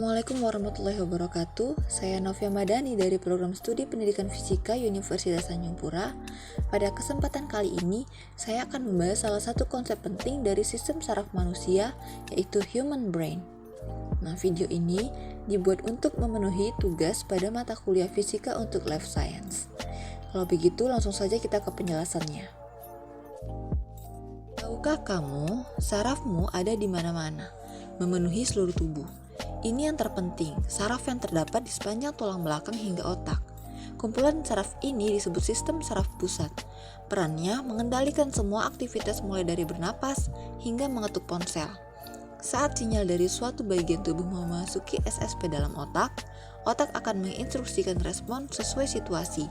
Assalamualaikum warahmatullahi wabarakatuh. Saya Novia Madani dari Program Studi Pendidikan Fisika Universitas Tanjung Pura. Pada kesempatan kali ini, saya akan membahas salah satu konsep penting dari sistem saraf manusia, yaitu human brain. Nah, video ini dibuat untuk memenuhi tugas pada mata kuliah fisika untuk life science. Kalau begitu, langsung saja kita ke penjelasannya. Tahukah kamu, sarafmu ada di mana-mana, memenuhi seluruh tubuh. Ini yang terpenting, saraf yang terdapat di sepanjang tulang belakang hingga otak. Kumpulan saraf ini disebut sistem saraf pusat. Perannya mengendalikan semua aktivitas mulai dari bernapas hingga mengetuk ponsel. Saat sinyal dari suatu bagian tubuh memasuki SSP dalam otak akan menginstruksikan respon sesuai situasi.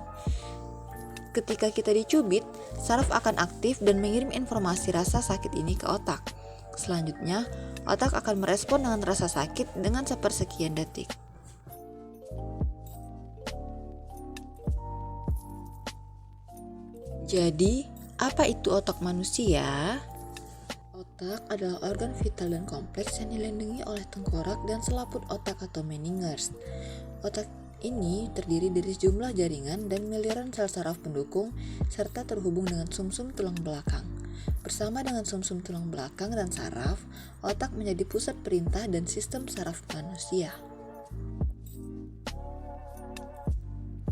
Ketika kita dicubit, saraf akan aktif dan mengirim informasi rasa sakit ini ke otak. Selanjutnya, otak akan merespon dengan rasa sakit dengan sepersekian detik. Jadi, apa itu otak manusia? Otak adalah organ vital dan kompleks yang dilindungi oleh tengkorak dan selaput otak atau meningers. Otak ini terdiri dari sejumlah jaringan dan miliaran sel saraf pendukung serta terhubung dengan sumsum tulang belakang. Bersama dengan sumsum tulang belakang dan saraf, otak menjadi pusat perintah dan sistem saraf manusia.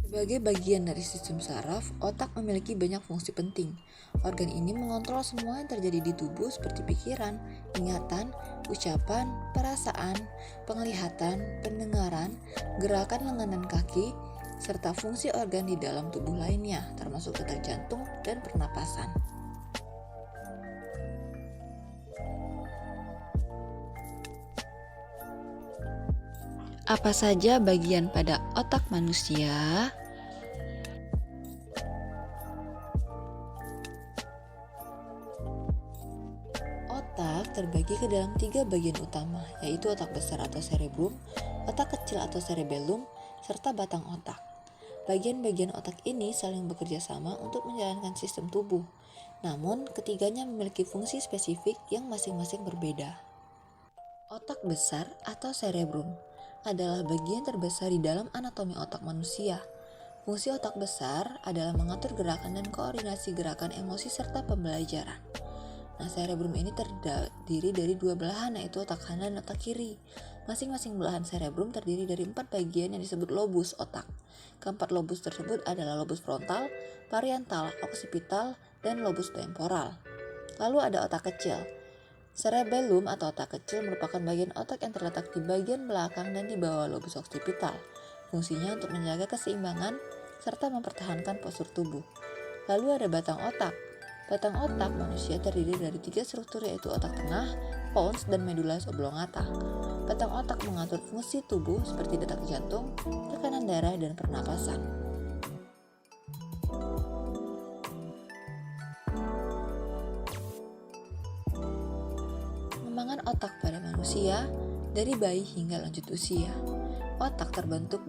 Sebagai bagian dari sistem saraf, otak memiliki banyak fungsi penting. Organ ini mengontrol semua yang terjadi di tubuh seperti pikiran, ingatan, ucapan, perasaan, penglihatan, pendengaran, gerakan lengan dan kaki, serta fungsi organ di dalam tubuh lainnya, termasuk detak jantung dan pernapasan. Apa saja bagian pada otak manusia? Otak terbagi ke dalam 3 bagian utama, yaitu otak besar atau cerebrum, otak kecil atau cerebellum, serta batang otak. Bagian-bagian otak ini saling bekerja sama untuk menjalankan sistem tubuh. Namun, ketiganya memiliki fungsi spesifik yang masing-masing berbeda. Otak besar atau cerebrum adalah bagian terbesar di dalam anatomi otak manusia. Fungsi otak besar adalah mengatur gerakan dan koordinasi gerakan emosi serta pembelajaran. Nah, cerebrum ini terdiri dari 2 belahan, yaitu otak kanan dan otak kiri. Masing-masing belahan cerebrum terdiri dari 4 bagian yang disebut lobus otak. Keempat lobus tersebut adalah lobus frontal, parietal, occipital, dan lobus temporal. Lalu ada otak kecil. Cerebellum atau otak kecil merupakan bagian otak yang terletak di bagian belakang dan di bawah lobus occipital. Fungsinya untuk menjaga keseimbangan serta mempertahankan postur tubuh. Lalu ada batang otak. Batang otak manusia terdiri dari 3 struktur, yaitu otak tengah, pons, dan medula oblongata. Batang otak mengatur fungsi tubuh seperti detak jantung, tekanan darah, dan pernapasan. Pengembangan otak pada manusia dari bayi hingga lanjut usia. Otak terbentuk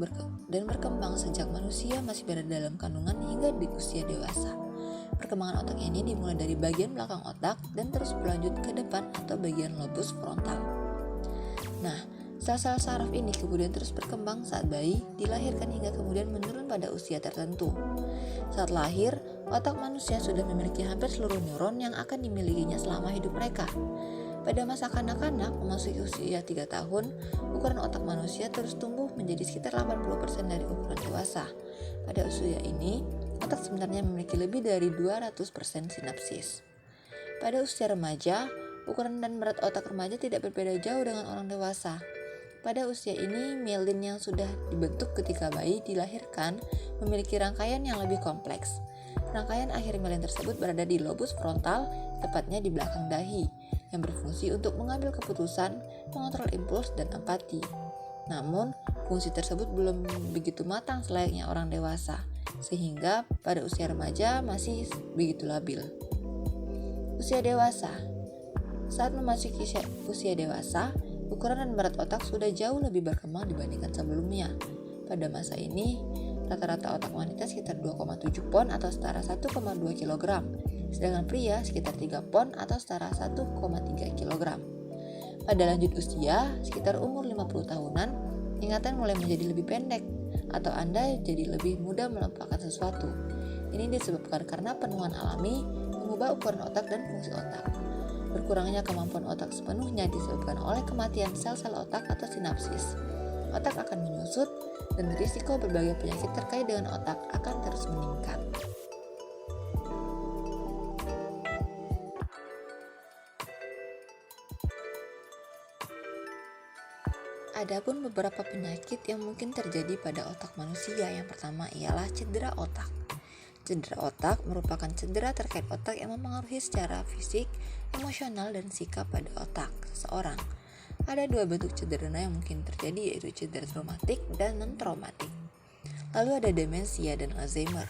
dan berkembang sejak manusia masih berada dalam kandungan hingga di usia dewasa. Perkembangan otak ini dimulai dari bagian belakang otak dan terus berlanjut ke depan atau bagian lobus frontal. Nah, sel-sel saraf ini kemudian terus berkembang saat bayi dilahirkan hingga kemudian menurun pada usia tertentu. Saat lahir, otak manusia sudah memiliki hampir seluruh neuron yang akan dimilikinya selama hidup mereka. Pada masa kanak-kanak memasuki usia 3 tahun, ukuran otak manusia terus tumbuh menjadi sekitar 80% dari ukuran dewasa. Pada usia ini, otak sebenarnya memiliki lebih dari 200% sinapsis. Pada usia remaja, ukuran dan berat otak remaja tidak berbeda jauh dengan orang dewasa. Pada usia ini, mielin yang sudah dibentuk ketika bayi dilahirkan memiliki rangkaian yang lebih kompleks. Rangkaian akhir mielin tersebut berada di lobus frontal, tepatnya di belakang dahi, yang berfungsi untuk mengambil keputusan, mengontrol impuls, dan empati. Namun, fungsi tersebut belum begitu matang selayaknya orang dewasa, sehingga pada usia remaja masih begitu labil. Usia dewasa. Saat memasuki usia dewasa, ukuran dan berat otak sudah jauh lebih berkembang dibandingkan sebelumnya. Pada masa ini, rata-rata otak wanita sekitar 2,7 pon atau setara 1,2 kg, sedangkan pria sekitar 3 pon atau setara 1,3 kg. Pada lanjut usia, sekitar umur 50 tahunan, ingatan mulai menjadi lebih pendek, atau Anda jadi lebih mudah melupakan sesuatu. Ini disebabkan karena penuaan alami mengubah ukuran otak dan fungsi otak. Berkurangnya kemampuan otak sepenuhnya disebabkan oleh kematian sel-sel otak atau sinapsis. Otak akan menyusut dan risiko berbagai penyakit terkait dengan otak akan terus meningkat. Adapun beberapa penyakit yang mungkin terjadi pada otak manusia, yang pertama ialah cedera otak. Cedera otak merupakan cedera terkait otak yang mempengaruhi secara fisik, emosional, dan sikap pada otak seseorang. Ada dua bentuk cedera yang mungkin terjadi, yaitu cedera traumatik dan non-traumatik. Lalu ada demensia dan Alzheimer.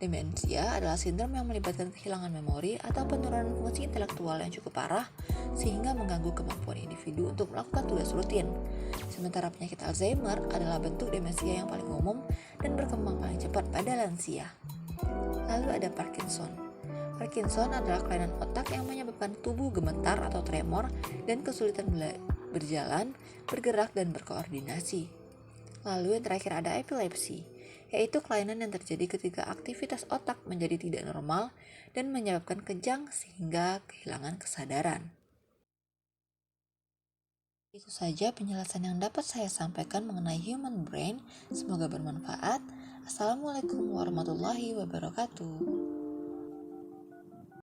Demensia adalah sindrom yang melibatkan kehilangan memori atau penurunan fungsi intelektual yang cukup parah sehingga mengganggu kemampuan individu untuk melakukan tugas rutin. Sementara penyakit Alzheimer adalah bentuk demensia yang paling umum dan berkembang paling cepat pada lansia. Lalu ada Parkinson. Parkinson adalah kelainan otak yang menyebabkan tubuh gemetar atau tremor dan kesulitan berjalan, bergerak, dan berkoordinasi. Lalu yang terakhir ada epilepsi, yaitu kelainan yang terjadi ketika aktivitas otak menjadi tidak normal dan menyebabkan kejang sehingga kehilangan kesadaran. Itu saja penjelasan yang dapat saya sampaikan mengenai human brain. Semoga bermanfaat. Assalamualaikum warahmatullahi wabarakatuh.